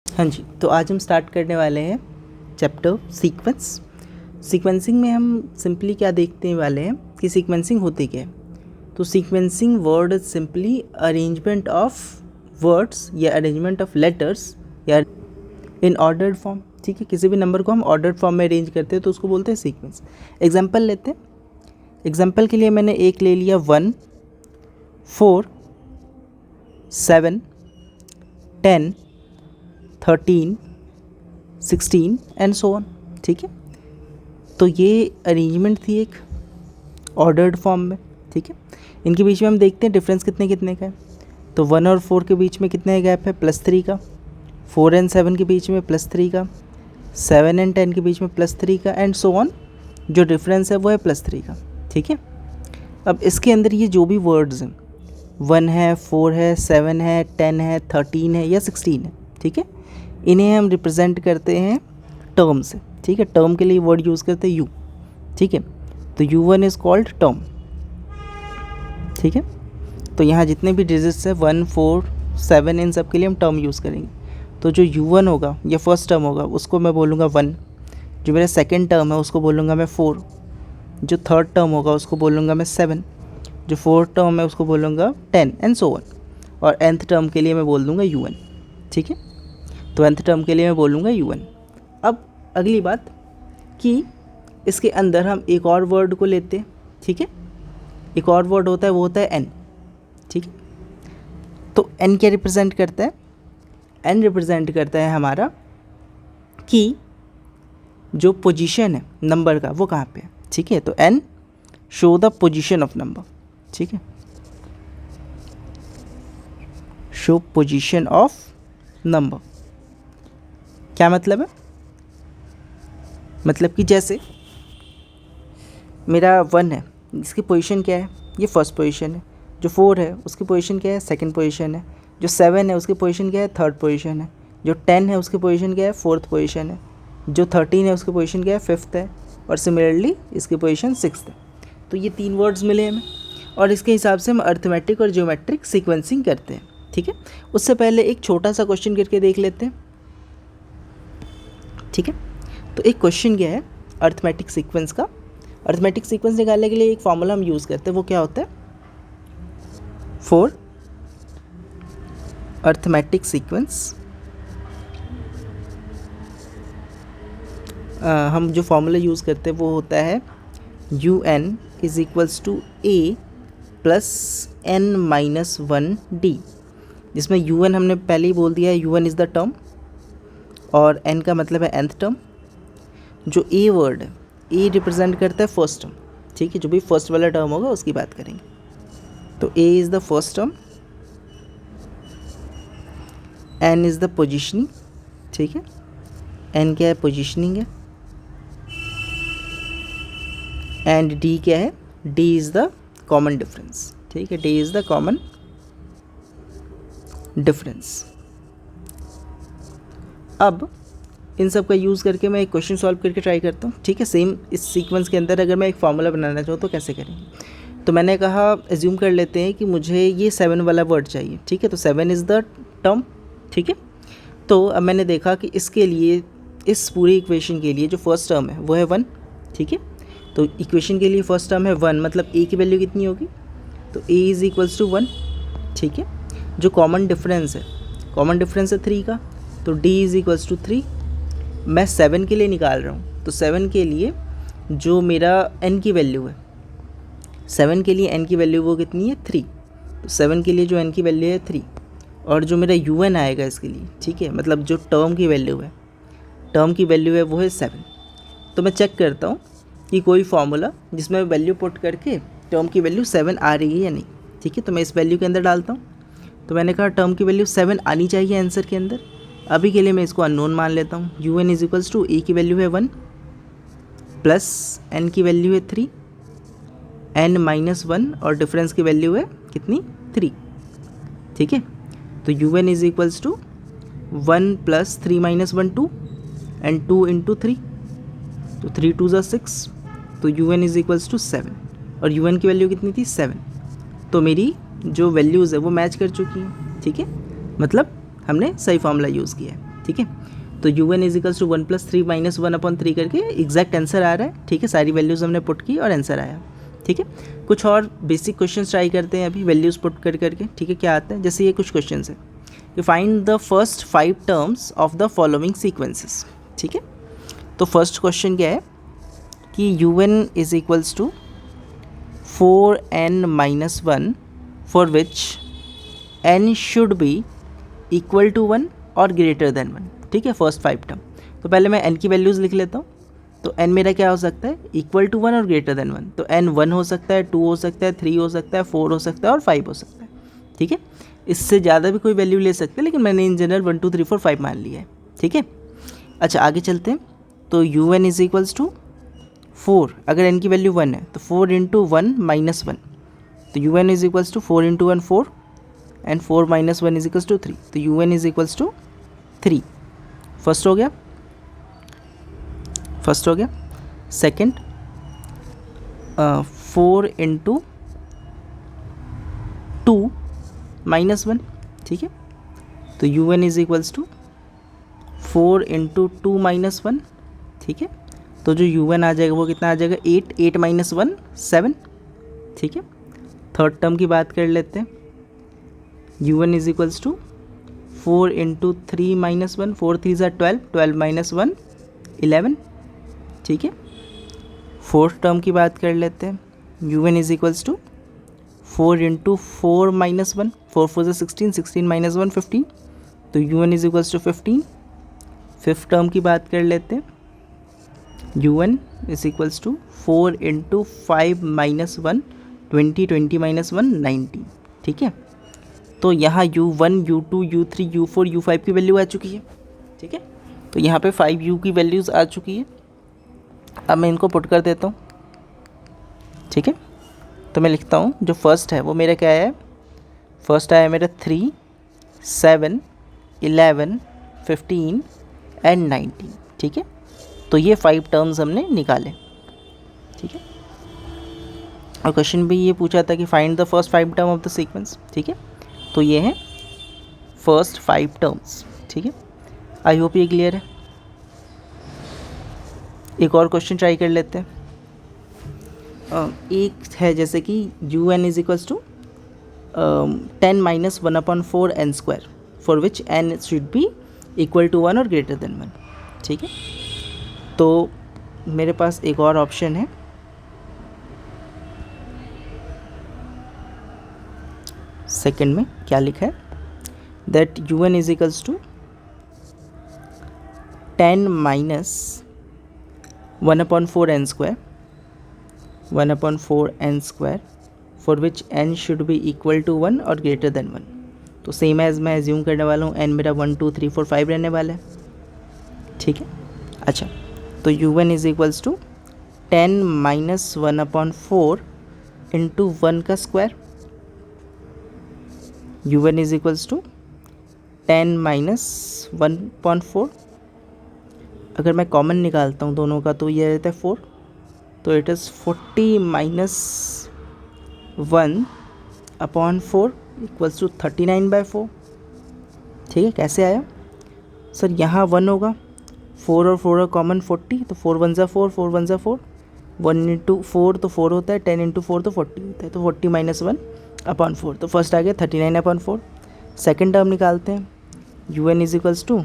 हाँ जी, तो आज हम स्टार्ट करने वाले हैं चैप्टर सीक्वेंस। सीक्वेंसिंग में हम सिंपली क्या देखने वाले हैं कि सीक्वेंसिंग होती क्या है। तो sequencing word is simply arrangement of words या अरेंजमेंट ऑफ लेटर्स या इन ऑर्डर्ड फॉर्म। ठीक है, किसी भी नंबर को हम ऑर्डर्ड फॉर्म में अरेंज करते हैं तो उसको बोलते हैं सीक्वेंस। एग्जाम्पल लेते हैं। एग्जाम्पल के लिए मैंने एक ले लिया 1, 4, 7, 10, 13, 16 एंड सो ऑन। ठीक है, तो ये अरेंजमेंट थी एक ऑर्डर्ड फॉर्म में। ठीक है, इनके बीच में हम देखते हैं डिफरेंस कितने कितने का है। तो 1 और 4 के बीच में कितने गैप है, +3 का। 4 एंड 7 के बीच में +3 का। 7 एंड 10 के बीच में +3 का एंड सो ऑन। जो डिफरेंस है वो है +3 का। ठीक है, अब इसके अंदर ये जो भी वर्ड्स हैं, 1 है, 4 है, 7 है, 10 है, 13 है या 16 है, ठीक है, इन्हें हम रिप्रेजेंट करते हैं टर्म से। ठीक है, टर्म के लिए वर्ड यूज़ करते हैं यू। ठीक है, तो U1 इज़ कॉल्ड टर्म। ठीक है, तो यहाँ जितने भी डिजिट्स हैं 1, 4, 7 इन सब के लिए हम टर्म यूज़ करेंगे। तो जो U1 होगा या फर्स्ट टर्म होगा उसको मैं बोलूँगा 1, जो मेरा सेकेंड टर्म है उसको बोलूँगा मैं 4, जो थर्ड टर्म होगा उसको बोलूँगा मैं 7, जो फोर्थ टर्म है उसको बोलूँगा 10 एंड सो ऑन। और nth टर्म के लिए मैं बोल दूँगा U1। ठीक है, तो nth टर्म के लिए मैं बोलूँगा U1। अब अगली बात कि इसके अंदर हम एक और वर्ड को लेते हैं। ठीक है, एक और वर्ड होता है वो होता है n। ठीक है, तो n क्या रिप्रेजेंट करता है, n रिप्रेजेंट करता है हमारा कि जो पोजीशन है नंबर का वो कहाँ पे है। ठीक है, तो n show the position of number. ठीक है, शो पोजीशन ऑफ नंबर क्या मतलब है, मतलब कि जैसे मेरा 1 है, इसकी पोजीशन क्या है, ये फर्स्ट पोजीशन है। जो 4 है उसकी पोजीशन क्या है, सेकंड पोजीशन है। जो 7 है उसकी पोजीशन क्या है, थर्ड पोजीशन है। जो 10 है उसकी पोजीशन क्या है, फोर्थ पोजीशन है। जो 13 है उसकी पोजीशन क्या है, फिफ्थ है। और सिमिलरली इसकी पोजीशन 6th है। तो ये 3 वर्ड्स मिले हमें और इसके हिसाब से हम अर्थमेटिक और ज्योमेट्रिक सीक्वेंसिंग करते हैं। ठीक है, उससे पहले एक छोटा सा क्वेश्चन करके देख लेते हैं। ठीक है, तो एक क्वेश्चन क्या है अर्थमेटिक सीक्वेंस का। अर्थमेटिक सीक्वेंस निकालने के लिए एक फॉर्मूला हम यूज़ करते हैं, वो क्या होता है, फॉर अर्थमेटिक सीक्वेंस हम जो फॉर्मूला यूज़ करते हैं वो होता है UN is equals to A plus n-1D, जिसमें UN हमने पहले ही बोल दिया है UN इज़ द टर्म और n का मतलब है nth टर्म। जो A वर्ड है, A रिप्रेजेंट करता है फर्स्ट टर्म। ठीक है, जो भी फर्स्ट वाला टर्म होगा उसकी बात करेंगे। तो A is the first term, n is the positioning. ठीक है, n क्या है, पोजिशनिंग है। एंड D क्या है, D is the common difference. ठीक है, D is the common difference. अब इन सब का यूज़ करके मैं एक क्वेश्चन सॉल्व करके ट्राई करता हूँ। ठीक है, सेम इस सीक्वेंस के अंदर अगर मैं एक फार्मूला बनाना चाहूँ तो कैसे करेंगे। तो मैंने कहा एज्यूम कर लेते हैं कि मुझे ये 7 वाला वर्ड चाहिए। ठीक है, तो 7 इज़ द टर्म। ठीक है, तो अब मैंने देखा कि इसके लिए, इस पूरी इक्वेशन के लिए जो फर्स्ट टर्म है वो है 1। ठीक है, तो इक्वेशन के लिए फर्स्ट टर्म है 1, मतलब A की वैल्यू कितनी होगी, तो A इज़ इक्वल्स टू 1। ठीक है, जो कॉमन डिफरेंस है, कॉमन डिफरेंस है 3 का, तो D इज़ इक्वल्स टू 3। मैं 7 के लिए निकाल रहा हूँ, तो 7 के लिए जो मेरा n की वैल्यू है, 7 के लिए n की वैल्यू वो कितनी है, 3। तो 7 के लिए जो n की वैल्यू है 3, और जो मेरा UN आएगा इसके लिए, ठीक है, मतलब जो टर्म की वैल्यू है, टर्म की वैल्यू है वो है 7। तो मैं चेक करता हूँ कि कोई फार्मूला जिसमें वैल्यू पुट करके टर्म की वैल्यू 7 आ रही है या नहीं। ठीक है, तो मैं इस वैल्यू के अंदर डालता हूँ। तो मैंने कहा टर्म की वैल्यू 7 आनी चाहिए आंसर के अंदर। अभी के लिए मैं इसको अननोन मान लेता हूँ। UN is equals to A की वैल्यू है 1 प्लस n की वैल्यू है 3, n-1 और डिफरेंस की वैल्यू है कितनी, 3। ठीक है, तो UN is equals to 1 plus 3 minus 1 2 and 2 into 3, तो 3 2 ज़ा 6, तो UN इज इक्वल्स टू 7 और UN की वैल्यू कितनी थी, 7। तो मेरी जो वैल्यूज़ है वो मैच कर चुकी हैं। ठीक है, मतलब हमने सही फार्मूला यूज़ किया है। ठीक है। तो U N is equals to 1 + 3 - 1/3 करके एग्जैक्ट आंसर आ रहा है। ठीक है, सारी वैल्यूज़ हमने पुट की और आंसर आया। ठीक है, कुछ और बेसिक क्वेश्चंस ट्राई करते हैं अभी वैल्यूज़ पुट कर करके। ठीक है, क्या आता है, जैसे ये कुछ क्वेश्चन है, you find the first 5 terms of the following sequences. ठीक है, तो फर्स्ट क्वेश्चन क्या है कि U N is equals to 4n - 1 for which n should be equal to 1 और ग्रेटर देन 1। ठीक है, फर्स्ट 5 टर्म। तो पहले मैं n की वैल्यूज़ लिख लेता हूँ। तो n मेरा क्या हो सकता है, इक्वल टू 1 और ग्रेटर देन 1। तो n 1 हो सकता है, 2 हो सकता है, 3 हो सकता है, 4 हो सकता है और 5 हो सकता है। ठीक है, इससे ज़्यादा भी कोई वैल्यू ले सकते हैं, लेकिन मैंने इन जनरल 1 2 3 4 5 मान लिया है। ठीक है, अच्छा आगे चलते हैं। तो U N is equals to 4, अगर n की वैल्यू 1 है तो 4 × 1 - 1। तो U N is equals to 4 × 1 4 and 4 - 1 is equals to 3। तो U N is equals to 3। First हो गया, सेकेंड 4 × 2 - 1। ठीक है, तो U N is equals to 4 × 2 - 1। ठीक है, तो जो यू एन आ जाएगा वो कितना आ जाएगा, 8 8 - 1 7। ठीक है, थर्ड टर्म की बात कर लेते हैं। U N is equals to 4 × 3 - 1, 4 3 = 12, 12 - 1 11। ठीक है, फोर्थ टर्म की बात कर लेते हैं। U N is equals to 4 × 4 - 1, 4 4 = 16, 16 - 1 15। तो U N is equals to 15। Fifth term की बात कर लेते हैं। U N is equals to 4 × 5 - 1 20, 20 - 1 19। ठीक है, तो यहाँ u1 u2 u3 u4 u5 की वैल्यू आ चुकी है। ठीक है, तो यहाँ पे 5 u की वैल्यूज़ आ चुकी है। अब मैं इनको पुट कर देता हूँ। ठीक है, तो मैं लिखता हूँ जो फर्स्ट है वो मेरा क्या है, फर्स्ट आया मेरा 3 7 11 15 एंड 19। ठीक है, तो ये 5 टर्म्स हमने निकाले। ठीक है, और क्वेश्चन भी ये पूछा था कि find the first 5 term of the sequence. ठीक है, तो ये है फर्स्ट 5 टर्म्स। ठीक है, आई होप ये क्लियर है। एक और क्वेश्चन ट्राई कर लेते हैं। एक है जैसे कि U N is equals to 10 - 1/4 n² for which n should be equal to 1 और ग्रेटर देन 1। ठीक है, तो मेरे पास एक और ऑप्शन है। सेकंड में क्या लिखा है, that U N is equals to 10 - 1/4 n² 1/4 n² for which n should be equal to 1 और ग्रेटर देन 1। तो सेम एज मैं एज्यूम करने वाला हूँ n मेरा 1 2 3 4 5 रहने वाला है। ठीक है, अच्छा तो U N is equals to 10 - 1/4 into 1 का square. U N is equals to 10 - 1/4। अगर मैं कॉमन निकालता हूँ दोनों का तो ये रहता है 4। तो इट इज़ 40 - 1/4 इक्वल्स टू 39/4। ठीक है, कैसे आया सर, यहाँ 1 होगा, 4 और 4 कॉमन 40, तो 4 1 = 4, 4 1 = 4, 1 × 4 तो 4 होता है, 10 × 4 तो 40 होता है, तो 40 - 1/4। तो फर्स्ट आ गया 39/4। सेकेंड टर्म निकालते हैं। U N is equals to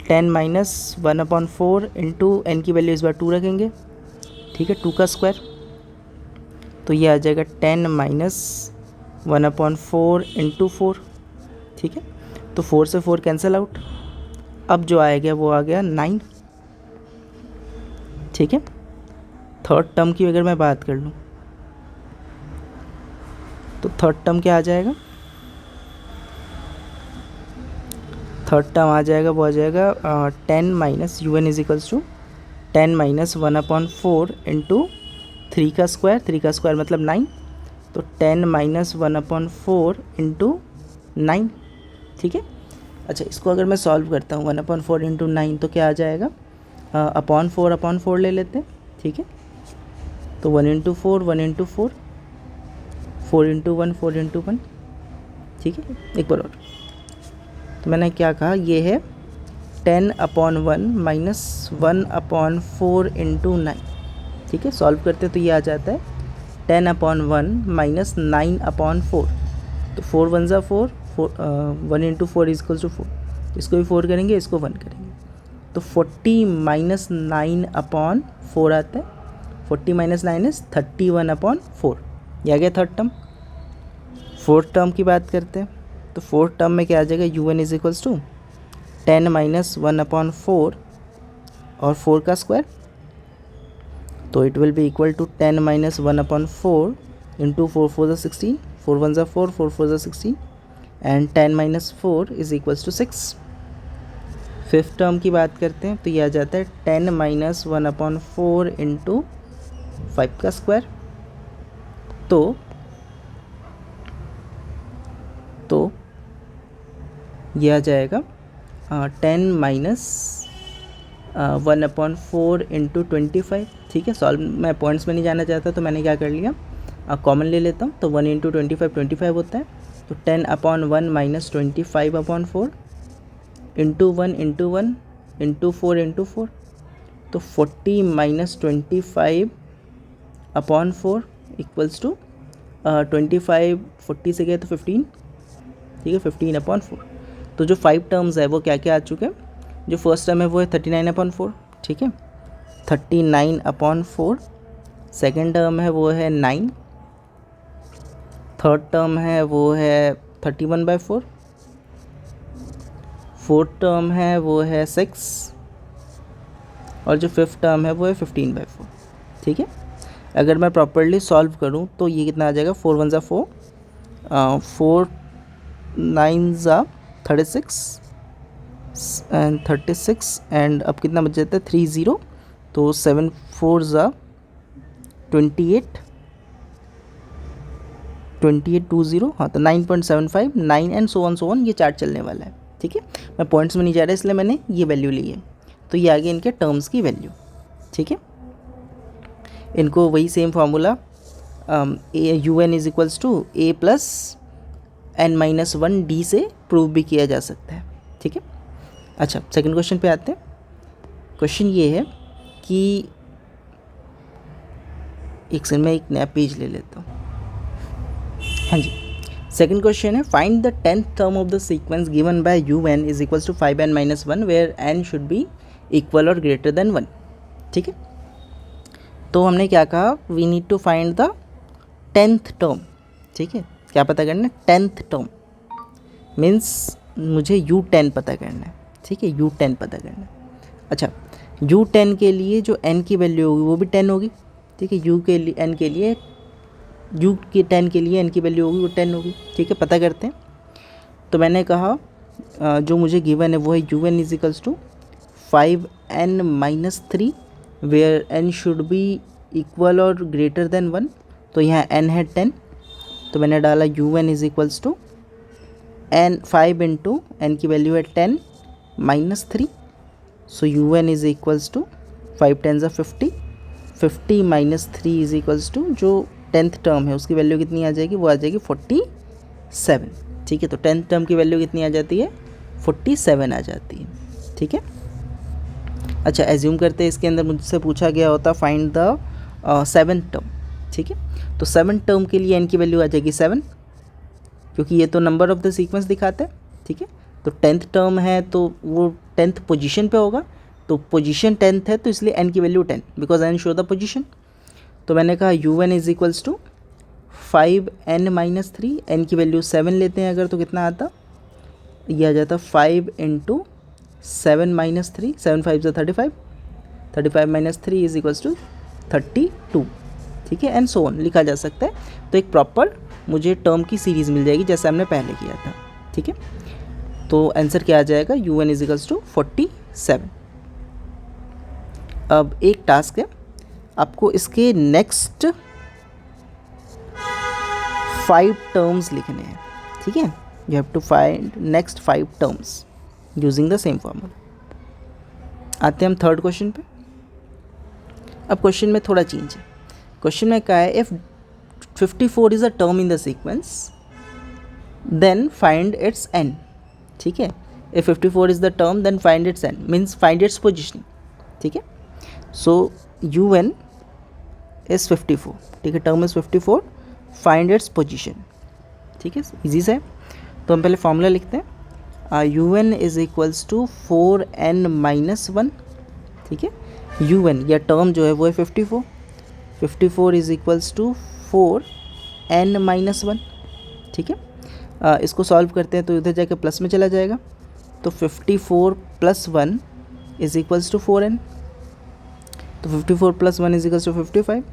10 - 1/4 into N की वैल्यू इस बार 2 रखेंगे। ठीक है, 2 का स्क्वायर, तो ये आ जाएगा 10 - 1/4 इंटू 4। ठीक है, तो 4 से 4 कैंसिल आउट। अब जो आएगा वो आ गया 9। ठीक है, थर्ड टर्म की अगर मैं बात कर लूँ तो थर्ड टर्म क्या आ जाएगा, थर्ड टर्म आ जाएगा वो आ जाएगा 10 minus U N is equals to 10 - 1/4 into 3 का स्क्वायर, 3 का स्क्वायर मतलब 9, तो 10 - 1/4 इंटू 9। ठीक है, अच्छा इसको अगर मैं सॉल्व करता हूँ 1/4 इंटू 9 तो क्या आ जाएगा, अपॉन 4 ले लेते हैं। ठीक है, तो 1 × 4 1 × 4 4 × 1 4 × 1। ठीक है, एक बार और, तो मैंने क्या कहा, ये है 10/1 माइनस 1/4 इंटू 9, ठीक है। सॉल्व करते तो ये आ जाता है 10/1 माइनस 9/4, तो 4 1 ज़ा 4, 1 इंटू 4 इजकल्स टू 4, इसको भी 4 करेंगे, इसको 1 करेंगे, तो 40 माइनस 9/4 आता है। 40 माइनस 9 इज 31/4, ये आ गया थर्ड टर्म। फोर्थ टर्म की बात करते हैं, तो फोर्थ टर्म में क्या आ जाएगा, u1 is equals to 10 minus 1/4 और 4 का स्क्वायर, तो it will be equal to 10 minus 1/4 into 4 4 ज़ा 16, 4 1 ज़ा 4, 4 4 ज़ा 16 and 10 minus 4 is equals to 6। Fifth term की बात करते हैं, तो ये आ जाता है 10 माइनस 1/4 इंटू 5 का स्क्वायर, तो ये आ जाएगा 10 माइनस 1/4 इंटू 25, ठीक है। सॉल्व मैं पॉइंट्स में नहीं जाना चाहता, तो मैंने क्या कर लिया, कॉमन ले लेता हूँ, तो 1 इंटू 25 होता है, तो 10/1 minus 25/4 into 1 into 1 into 4 into 4, तो 40 माइनस 25/4 इक्वल्स टू 25, 40 से गए तो 15, ठीक है, 15/4। तो जो 5 टर्म्स है वो क्या क्या आ चुके हैं, जो फर्स्ट टर्म है वो है 39/4, ठीक है, 39/4। सेकेंड टर्म है वो है 9, थर्ड टर्म है वो है 31/4, फोर्थ टर्म है वो है 6, और जो फिफ्थ टर्म है वो है 15/4, ठीक है। अगर मैं प्रॉपरली सॉल्व करूं तो ये कितना आ जाएगा, 4 1 ज़ा 4, 4 9 ज़ा 36 एंड 36 एंड अब कितना बच जाता है 30, तो 7 4 ज़ा 28, 20, हाँ, तो 9.75, 9 एंड सो ऑन ये चार्ट चलने वाला है, ठीक है। मैं पॉइंट्स में नहीं जा रहा इसलिए मैंने ये वैल्यू ली है, तो ये आ गया इनके टर्म्स की वैल्यू, ठीक है। इनको वही same formula UN is equals to A plus n-1 D से प्रूव भी किया जा सकता है, ठीक है। अच्छा, सेकंड क्वेश्चन पे आते हैं। क्वेश्चन ये है कि एक सेकंड में एक नया पेज ले लेता हूँ, हाँ जी। सेकंड क्वेश्चन है, find the 10th term of the sequence given by UN is equals to 5n-1 where n should be equal और ग्रेटर देन 1, ठीक है। तो हमने क्या कहा, we need to find the 10th term, ठीक है। क्या पता करना है, 10th टर्म मीन्स मुझे U10 पता करना है, ठीक है, U10 पता करना है। अच्छा, U10 के लिए जो n की वैल्यू होगी वो भी 10 होगी, ठीक है। U10 के लिए n की वैल्यू होगी वो 10 होगी, ठीक है। पता करते हैं, तो मैंने कहा जो मुझे गिवन है वो है UN is equals to 5n-3 where n should be equal और ग्रेटर देन 1, तो यहाँ n है 10, तो मैंने डाला UN is equals to n 5 into n की वैल्यू है 10 minus 3, so UN is equals to 5 10 50, 50 minus 3 is equals to जो 10th टर्म है उसकी वैल्यू कितनी आ जाएगी, वो आ जाएगी 47, ठीक है। तो 10th टर्म की वैल्यू कितनी आ जाती है, 47 आ जाती है, ठीक है। अच्छा, एज्यूम करते हैं इसके अंदर मुझसे पूछा गया होता फाइंड द 7th टर्म, ठीक है। तो 7th टर्म के लिए n की वैल्यू आ जाएगी 7, क्योंकि ये तो नंबर ऑफ द सीक्वेंस दिखाता है, ठीक है। तो 10th टर्म है तो वो 10th पोजीशन पे होगा, तो पोजीशन 10th है तो इसलिए n की value 10, because n show the position. तो मैंने कहा UN is equals to 5n-3, n की वैल्यू 7 लेते हैं अगर, तो कितना आता, ये आ जाता 5 इंटू 7 माइनस 3, 7 5 ज़ा 35, 35 माइनस 3 इज इक्वल्स टू 32, ठीक है, एंड सो ऑन लिखा जा सकता है। तो एक प्रॉपर मुझे टर्म की सीरीज़ मिल जाएगी जैसे हमने पहले किया था, ठीक है। तो आंसर क्या आ जाएगा, UN इज इक्वल्स टू 47। अब एक टास्क है, आपको इसके नेक्स्ट 5 टर्म्स लिखने हैं, ठीक है। You have to find next 5 terms using the same formula. आते हैं हम थर्ड क्वेश्चन पे। अब क्वेश्चन में थोड़ा चेंज है। क्वेश्चन में क्या है, if 54 is a term in the sequence then find its n, ठीक है। If 54 is the term then find its N, means find its positioning, ठीक है। सो यू एन इज़ 54, ठीक है, term is 54, find its position, ठीक है, easy से। तो हम पहले फॉर्मूला लिखते हैं, U N is equals to 4n minus 1, ठीक है। यू एन या टर्म जो है वो है 54, 54 is equals to 4n minus 1, ठीक है। इसको सॉल्व करते हैं तो इधर जाके प्लस में चला जाएगा, तो 54 plus 1 is equals to 4n, तो 54 plus 1 is equals to 55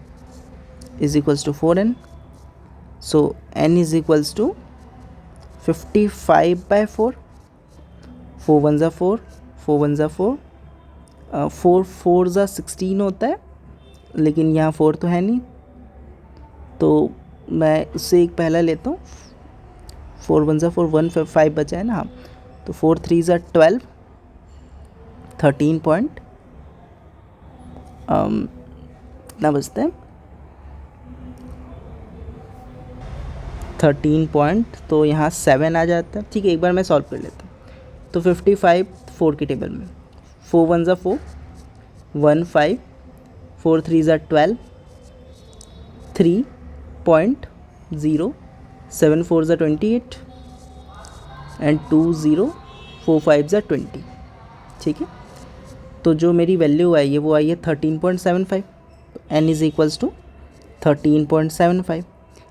is equals to 4n, so n is equals to 55/4, 4 1 ज़ा 4, 4 1 ज़ा 4, 4 4 ज़ा 16 होता है, लेकिन यहाँ 4 तो है नहीं, तो मैं उससे एक पहला लेता हूँ, 4 1 ज़ा 4, 1 5 बचा है ना, हाँ, तो 4 3 ज़ा 12, 13 पॉइंट कितना बचता है 13 पॉइंट, तो यहाँ 7 आ जाता है, ठीक है। एक बार मैं सॉल्व कर लेता हूँ, तो 55 4 की टेबल में 4 1 ज़ा 4, 1 5, 4 3 ज़ा 12, 3.0, 7 4 ज़ा 28 एंड 2 0, 4 5 ज़ा 20, ठीक है। तो जो मेरी वैल्यू आई है वो आई है 13.75, तो n इज़ इक्वल्स टू 13.75।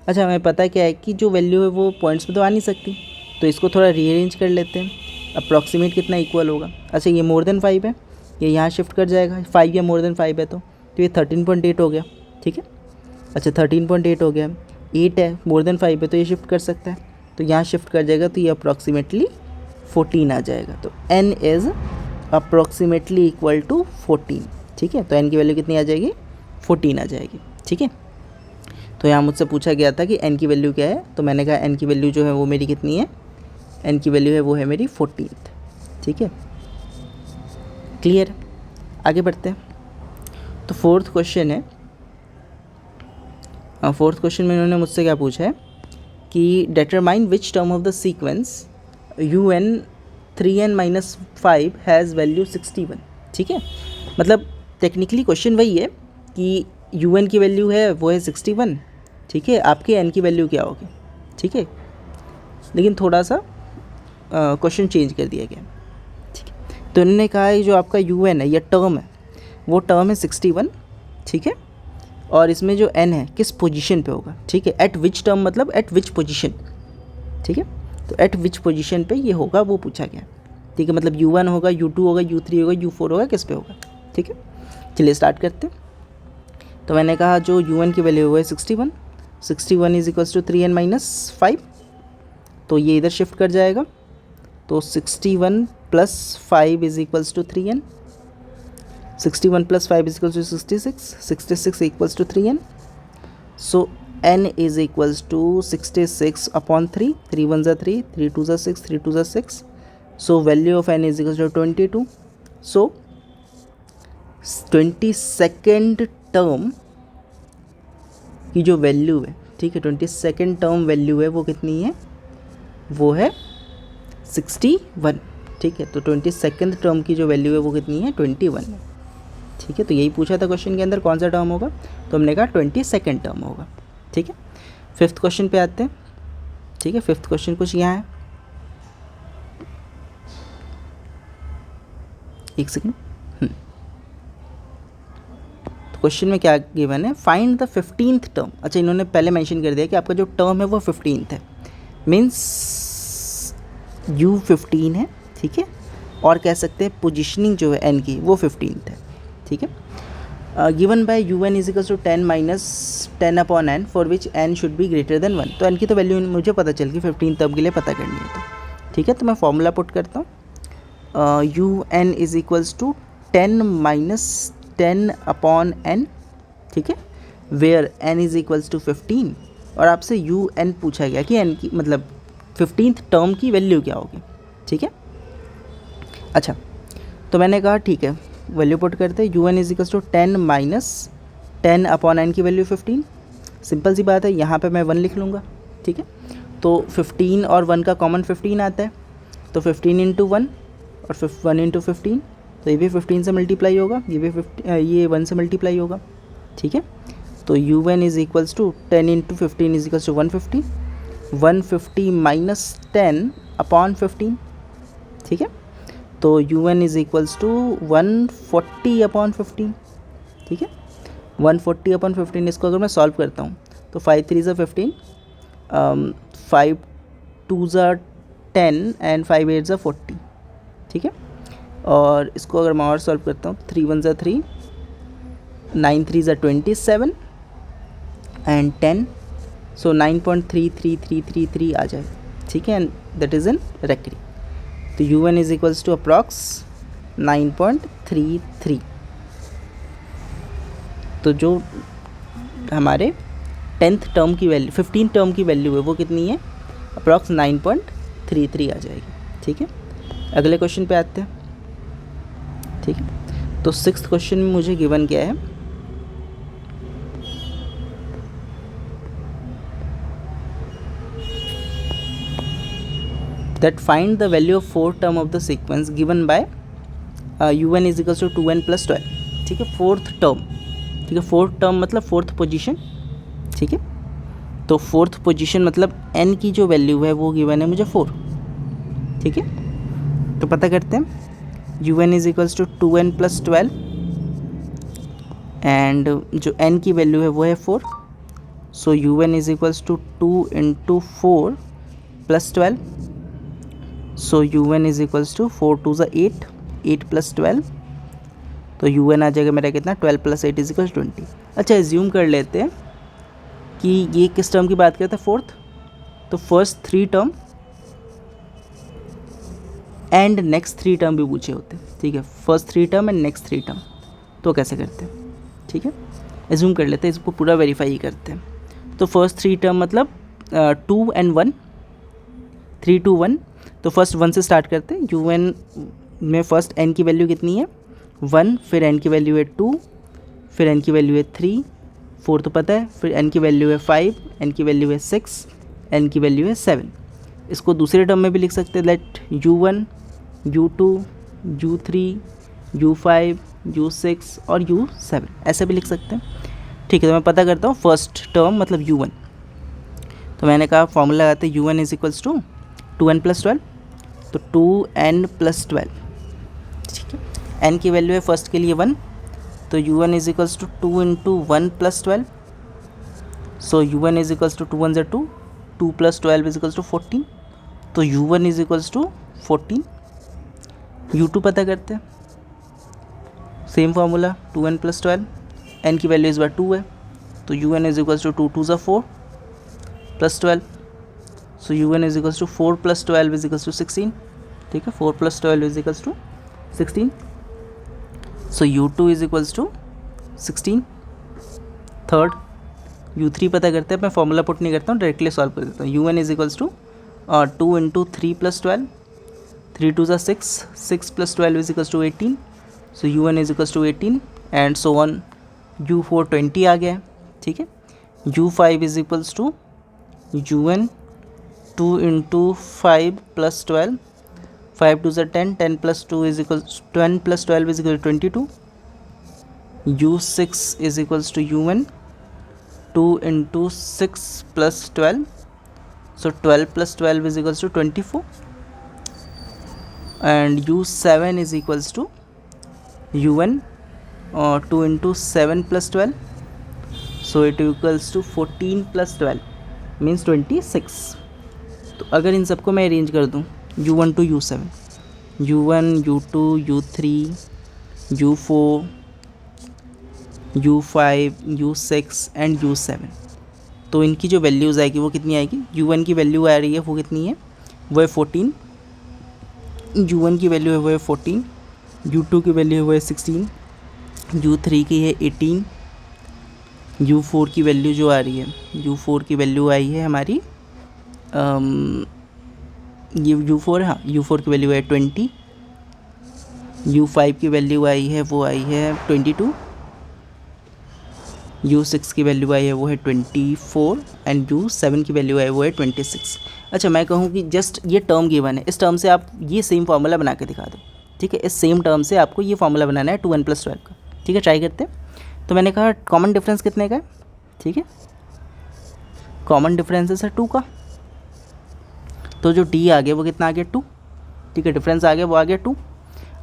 अच्छा, हमें पता क्या है कि जो वैल्यू है वो पॉइंट्स में तो आ नहीं सकती, तो इसको थोड़ा रीअरेंज कर लेते हैं, अप्रॉक्सीमेट कितना इक्वल होगा। अच्छा, ये मोर देन 5 है, ये यहाँ शिफ्ट कर जाएगा, 5 या मोर देन 5 है तो ये 13.8 हो गया, ठीक है। अच्छा, 13.8 हो गया, 8 है, मोर देन 5 है तो ये शिफ्ट कर सकता है, तो यहाँ शिफ्ट कर जाएगा, तो ये अप्रॉक्सीमेटली 14 आ जाएगा, तो n is approximately equal to 14, ठीक है। तो n की वैल्यू कितनी आ जाएगी, 14 आ जाएगी, ठीक है। तो यहाँ मुझसे पूछा गया था कि n की वैल्यू क्या है, तो मैंने कहा n की वैल्यू जो है वो मेरी कितनी है, n की वैल्यू है वो है मेरी 14th, ठीक है। क्लियर, आगे बढ़ते हैं। तो फोर्थ क्वेश्चन है, फोर्थ क्वेश्चन में इन्होंने मुझसे क्या पूछा है कि determine which term of the sequence un 3n minus 5 has value 61, ठीक है। मतलब टेक्निकली क्वेश्चन वही है कि un की वैल्यू है वो है 61, ठीक है, आपके n की वैल्यू क्या होगी, ठीक है, लेकिन थोड़ा सा क्वेश्चन चेंज कर दिया गया, ठीक है। तो इन्होंने कहा है जो आपका un है या टर्म है वो टर्म है 61, ठीक है, और इसमें जो n है किस पोजीशन पे होगा, ठीक है, एट विच टर्म मतलब एट विच पोजीशन, ठीक है, तो एट विच पोजीशन पे ये होगा वो पूछा गया, ठीक है। मतलब u1 होगा, u2 होगा, u3 होगा, u4 होगा, किस पे होगा, ठीक है। चलिए स्टार्ट करते हैं। तो मैंने कहा जो u1 की वैल्यू है 61, 61 is equals to 3n minus 5, तो ये इधर शिफ्ट कर जाएगा, तो 61 plus 5 is equals to 3n, 61 plus 5 is equals to 66, 66 equals to 3n, so n is equals to 66 upon 3, 3 1 ज़ा 3, 3 2 ज़ा 6, 3 2 ज़ा 6, so value of n is equals to 22, so 22nd term की जो वैल्यू है, ठीक है, 22nd टर्म वैल्यू है वो कितनी है, वो है 61, ठीक है। तो 22nd टर्म की जो वैल्यू है वो कितनी है, 21 है, ठीक है। तो यही पूछा था क्वेश्चन के अंदर कौन सा टर्म होगा, तो हमने कहा 22nd टर्म होगा, ठीक है। फिफ्थ क्वेश्चन पे आते हैं, ठीक है। फिफ्थ क्वेश्चन कुछ यहाँ है, एक सेकेंड, तो क्वेश्चन में क्या गिवन है, फाइंड द 15th टर्म। अच्छा, इन्होंने पहले मेंशन कर दिया कि आपका जो टर्म है वो 15th है, मीन्स u15 है, ठीक है, और कह सकते हैं पोजिशनिंग जो है n की वो 15th है, ठीक है। Given by un is equals to 10 minus 10 upon n for which n should be greater than 1, तो n की तो वैल्यू मुझे पता चल गई, 15 टर्म के लिए पता करनी है, तो ठीक है। तो मैं फॉर्मूला पुट करता हूँ, un is equals to 10 minus 10 upon n, ठीक है, where n is equals to 15, और आपसे un पूछा गया कि n की मतलब 15th टर्म की वैल्यू क्या होगी, ठीक है। अच्छा, तो मैंने कहा ठीक है, वैल्यू पुट करते हैं, un is equals to 10 minus 10 upon n की वैल्यू 15, सिंपल सी बात है, यहाँ पे मैं 1 लिख लूँगा, ठीक है। तो 15 और 1 का कॉमन 15 आता है, तो 15 इंटू 1 और 1 इंटू 15, तो ये भी 15 से मल्टीप्लाई होगा, ये भी ये 1 से मल्टीप्लाई होगा, ठीक है। तो UN is equals to 10 into 15 is equals to 150, 150 minus 10 upon 15, ठीक है। तो UN is equals to 140 upon 15, ठीक है। 140 अपॉन 15, इसको अगर मैं सॉल्व करता हूँ तो 5 3 ज़ा 15, 5 2 ज़ा 10 एंड 5 8 ज़ा 40, ठीक है। और इसको अगर मैं और सॉल्व करता हूँ, 3 1 ज़ा 3, 9 3 ज़ा 27 एंड 10, सो 9.33333 आ जाए, ठीक है, and that is in recurring. तो UN is equals to approx 9.33। तो जो हमारे 10th टर्म की वैल्यू, 15 टर्म की वैल्यू है वो कितनी है, अप्रॉक्स 9.33 आ जाएगी, ठीक है। अगले क्वेश्चन पे आते हैं, ठीक है। तो 6th क्वेश्चन में मुझे गिवन क्या है, that find the value of 4th term of the sequence given by UN is equals to 2n plus 12, ठीक है। 4th टर्म, ठीक है, 4th टर्म मतलब 4th पोजीशन, ठीक है। तो 4th पोजीशन मतलब n की जो वैल्यू है वो गिवन है मुझे 4, ठीक है। तो पता करते हैं, UN is equals to 2n plus 12 and जो n की वैल्यू है वो है 4, so UN is equals to 2 into 4 plus 12, so UN is equals to 4 2 ज़ा 8, 8 प्लस 12, तो UN आ जाएगा मेरा कितना, 12 प्लस 8 इज इक्वल्स 20। अच्छा, एज्यूम कर लेते हैं कि ये किस टर्म की बात करते हैं, 4th, तो first 3 term and next 3 term भी पूछे होते हैं, ठीक है। First 3 term and next 3 term, तो कैसे करते हैं, ठीक है। एज्यूम कर लेते हैं, इसको पूरा वेरीफाई करते हैं। तो फर्स्ट 3 टर्म मतलब 2 एंड 1, 3 2 1, तो फर्स्ट 1 से स्टार्ट करते हैं। UN में फर्स्ट n की वैल्यू कितनी है, 1, फिर n की वैल्यू है 2, फिर n की वैल्यू है 3, 4 तो पता है, फिर n की वैल्यू है 5, n की वैल्यू है 6, n की वैल्यू है 7। इसको दूसरे टर्म में भी लिख सकते हैं, late U1 U2 U3 U5 U6 और U7, ऐसे भी लिख सकते हैं, ठीक है। तो मैं पता करता हूँ फर्स्ट टर्म मतलब UN, तो मैंने कहा फॉर्मूला लगाते हैं, UN is equals to 2n plus 12, तो 2n प्लस 12, ठीक है। n की वैल्यू है फर्स्ट के लिए 1, तो UN is equals to 2 into 1 plus 12, so UN is equals to 2 1 ज़ा 2, 2 प्लस 12 इज इक्वल्स टू 14, तो U1 is equals to 14। U2 पता करते हैं, same formula, 2n plus 12, n की वैल्यू इस बार 2 है, तो UN इज इक्वल्स टू 2 2 ज़ा 4 plus 12, so UN is equals to 4 plus 12 is equals to 16, ठीक है। 4 plus 12 is equals to 16, so U2 is equals to 16। Third U3 पता करते हैं, मैं फॉर्मूला पुट नहीं करता हूँ, डायरेक्टली सॉल्व कर देता हूँ। UN is equals to 2 into 3 plus 12, 3 2 ज़ा 6, 6 plus 12 is equals to 18, so UN is equals to 18 and so on. U4 20 आ गया है, ठीक है। U5 is equals to UN 2 into 5 plus 12, 5 2 ज़ा 10, 10 plus 2 is equals 10 plus 12 is equal 22। U6 is equals to UN 2 into 6 plus 12, so 12 plus 12 is equals to 24 and U7 is equals to UN 2 into 7 plus 12, so it equals to 14 plus 12 means 26। तो अगर इन सबको मैं arrange कर दूँ, U1 to U7, U1 U2 U3 U4 U5 U6 and U7, तो इनकी जो values आएगी वो कितनी आएगी, U1 की वैल्यू आ रही है वो कितनी है, वो है 14, U1 की वैल्यू है वो है 14, U2 की वैल्यू है वो है 16, U3 की है 18, U4 की वैल्यू जो आ रही है, U4 की वैल्यू आई है हमारी ये U4, हाँ U4 की वैल्यू है 20, U5 की वैल्यू आई है वो आई है 22, U6 की वैल्यू आई है वो है 24 एंड U7 की वैल्यू आई वो है 26। अच्छा, मैं कहूँ कि जस्ट ये टर्म गिवन है, इस टर्म से आप ये सेम फार्मूला बना के दिखा दो। ठीक है, इस सेम टर्म से आपको ये फार्मूला बनाना है 2n + 12 का। ठीक है, ट्राई करते हैं। तो मैंने कहा कॉमन डिफरेंस कितने का है। ठीक है, कॉमन डिफरेंस है 2 का, तो जो डी आ गया वो कितना आ गया 2। ठीक है, डिफरेंस आ गया वो आ गया 2।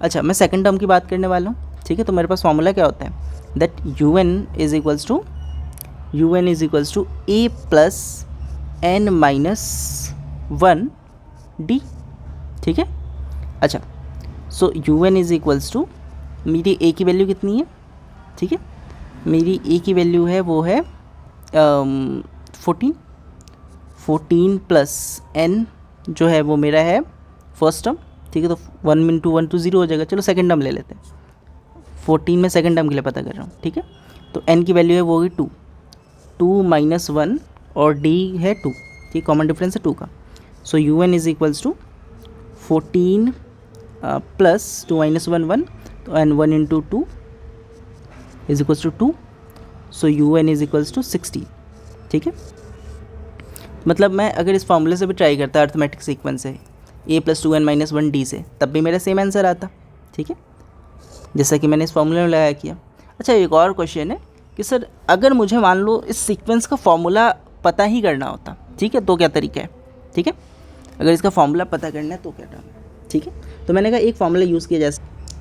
अच्छा, मैं सेकंड टर्म की बात करने वाला हूँ। ठीक है, तो मेरे पास फार्मूला क्या होता है that un is equals to a plus n minus 1 d। ठीक है, अच्छा, so un is equals to, मेरी a की वैल्यू कितनी है। ठीक है, मेरी a की वैल्यू है वो है 14 प्लस n जो है वो मेरा है फर्स्ट टर्म। ठीक है, तो 1 इंटू 1 तो 0 हो जाएगा। चलो सेकंड टर्म ले लेते हैं, 14 में सेकंड टर्म के लिए पता कर रहा हूँ। ठीक है, तो n की वैल्यू है वो होगी 2 माइनस 1 और d है 2। ठीक, कॉमन डिफरेंस है 2 का। So un is equals to 14 plus 2 minus 1 1, तो n 1 into 2 is equals to 2। So un is equals to 16। ठीक है, मतलब मैं अगर इस फॉर्मूले से भी ट्राई करता अर्थमेटिक सीक्वेंस से a plus 2n minus 1 d से, तब भी मेरा सेम आंसर आता। ठीक है, जैसा कि मैंने इस फॉर्मूले में लगाया किया। अच्छा, एक और क्वेश्चन है कि सर अगर मुझे मान लो इस सीक्वेंस का फॉर्मूला पता ही करना होता, ठीक है, तो क्या तरीका है। ठीक है, अगर इसका फॉर्मूला पता करना है तो क्या टर्म है। ठीक है, तो मैंने कहा एक फॉर्मूला यूज़ किया जा,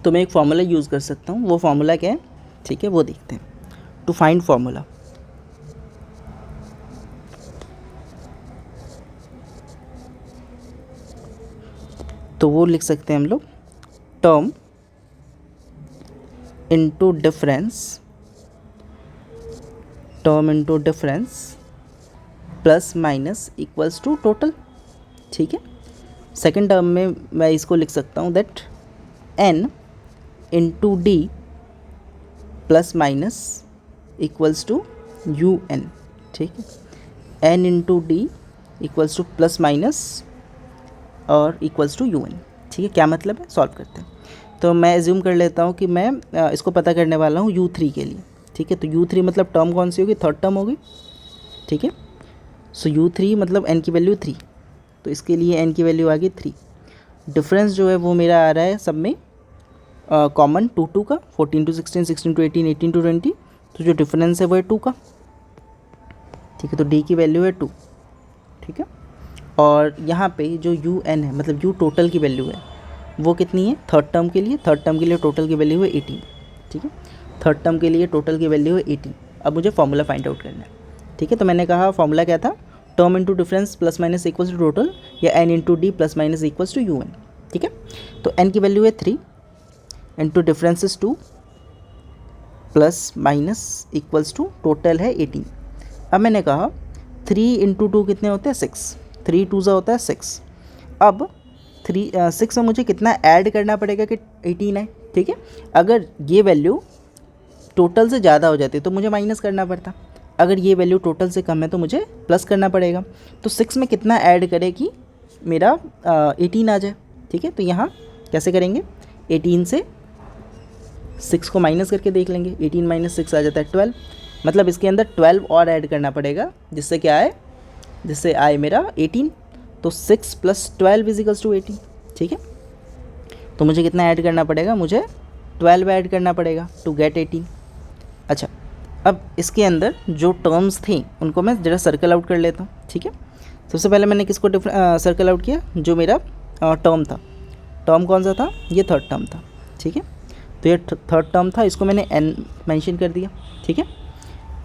तो मैं एक फॉर्मूला यूज़ कर सकता हूँ। वो फॉर्मूला क्या है, ठीक है, वो देखते हैं। टू फाइंड फॉर्मूला, तो वो लिख सकते हैं हम लोग term into difference, term into difference plus minus equals to total. ठीक है, सेकेंड टर्म में मैं इसको लिख सकता हूँ that n into d plus minus equals to un। ठीक है, n into d equals to plus minus और इक्वल्स टू un। ठीक है, क्या मतलब है, सॉल्व करते हैं। तो मैं एज्यूम कर लेता हूँ कि मैं इसको पता करने वाला हूँ u3 के लिए। ठीक है, तो u3 मतलब टर्म कौन सी होगी, थर्ड टर्म होगी। ठीक है, सो u3 मतलब n की वैल्यू 3, तो इसके लिए n की वैल्यू आ गई 3। डिफरेंस जो है वो मेरा आ रहा है सब में कॉमन 2 का, 14 to 16, 16 to 18, 18 to 20, तो जो डिफरेंस है वो है 2 का। ठीक है, तो d की वैल्यू है 2। ठीक है, और यहाँ पे जो un है मतलब u टोटल की वैल्यू है वो कितनी है थर्ड टर्म के लिए। थर्ड टर्म के लिए टोटल की वैल्यू है 18। ठीक है, थर्ड टर्म के लिए टोटल की वैल्यू है 18। अब मुझे फॉर्मूला फाइंड आउट करना है। ठीक है, तो मैंने कहा फॉर्मूला क्या था, term into difference plus minus equals to total, या n into d plus minus equals to un। ठीक है, तो n की वैल्यू है 3 into difference is 2 plus minus equals to total है 18। अब मैंने कहा 3 इंटू 2 कितने होते हैं 6, 3 2 होता है 6। अब 6 में मुझे कितना ऐड करना पड़ेगा कि 18 है। ठीक है, अगर ये वैल्यू टोटल से ज़्यादा हो जाती है तो मुझे माइनस करना पड़ता, अगर ये वैल्यू टोटल से कम है तो मुझे प्लस करना पड़ेगा। तो 6 में कितना ऐड करे कि मेरा 18 आ जाए। ठीक है, तो यहाँ कैसे करेंगे, 18 से 6 को माइनस करके देख लेंगे, 18 माइनस 6 आ जाता है 12, मतलब इसके अंदर 12 और ऐड करना पड़ेगा जिससे क्या आए, जिससे आए मेरा 18। तो 6 प्लस 12 इज इक्वल्स टू 18। ठीक है, तो मुझे कितना ऐड करना पड़ेगा, मुझे 12 ऐड करना पड़ेगा टू गेट 18। अच्छा, अब इसके अंदर जो टर्म्स थी उनको मैं ज़रा सर्कल आउट कर लेता हूँ। ठीक है, सबसे पहले मैंने किसको सर्कल आउट किया, जो मेरा टर्म था। टर्म कौन सा था, ये थर्ड टर्म था। ठीक है, तो ये थर्ड टर्म था, इसको मैंने n मेंशन कर दिया। ठीक है,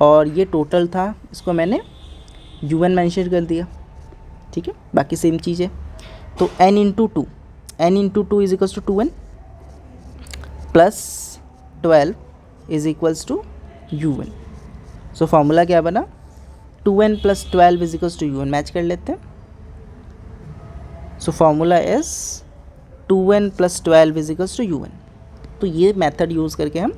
और ये टोटल था, इसको मैंने un मेंशन कर दिया। ठीक है, बाकी सेम चीज़ है। तो n into two is equals to 2n plus 12 is equals to un। So formula क्या बना, 2n plus 12 is equals to un। Match कर लेते हैं। So formula is 2n plus 12 is equals to un। तो ये method use करके हम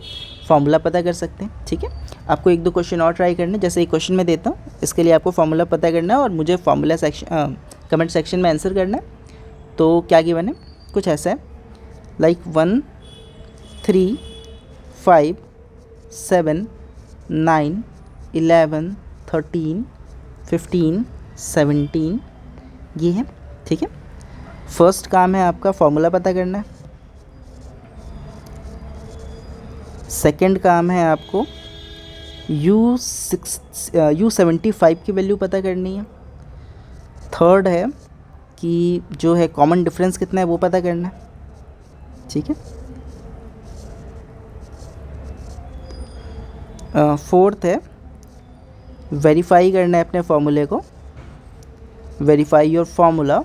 formula पता कर सकते हैं। ठीक है, आपको एक दो क्वेश्चन और ट्राई करने, जैसे एक क्वेश्चन मैं देता हूँ, इसके लिए आपको फार्मूला पता करना है और मुझे फार्मूला सेक्शन कमेंट सेक्शन में आंसर करना है। तो क्या गिवन है, कुछ ऐसा है लाइक 1 3 5 7 9 11, 13, 15, 17 ये है, ठीक है। फर्स्ट काम है आपका फॉर्मूला पता करना है। सेकंड काम है आपको U75 की वैल्यू पता करनी है। थर्ड है कि जो है कॉमन डिफरेंस कितना है वो पता करना है, ठीक है। फोर्थ है वेरीफाई करना है अपने फॉर्मूले को। Verify your formula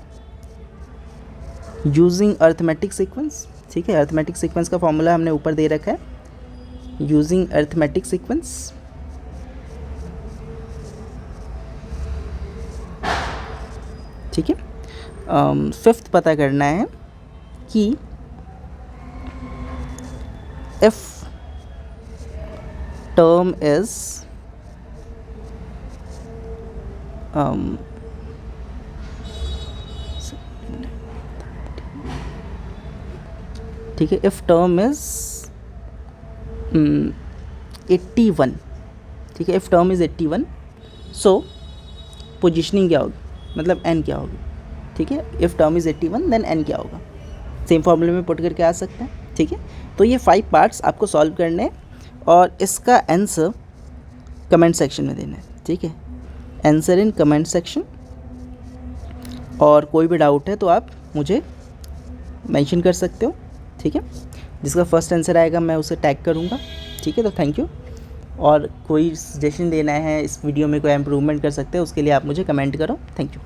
using arithmetic sequence, ठीक है। अर्थमेटिक सीक्वेंस का फॉर्मूला हमने ऊपर दे रखा है, यूजिंग अर्थमेटिक सीक्वेंस। ठीक है। फिफ्थ पता करना है कि इफ टर्म इज ठीक है, इफ टर्म इज 81, ठीक है। If term is 81 so positioning क्या होगी, मतलब n क्या होगी, ठीक है। If term is 81 then n क्या होगा, सेम फॉर्मूले में पुट करके आ सकते हैं, ठीक है। तो ये 5 पार्ट्स आपको सॉल्व करने हैं और इसका आंसर कमेंट सेक्शन में देना है, ठीक है। Answer in comment section. और कोई भी डाउट है तो आप मुझे मेंशन कर सकते हो, ठीक है। जिसका फर्स्ट आंसर आएगा मैं उसे टैग करूँगा, ठीक है। तो थैंक यू। और कोई सजेशन देना है इस वीडियो में, कोई इम्प्रूवमेंट कर सकते हैं, उसके लिए आप मुझे कमेंट करो। Thank you.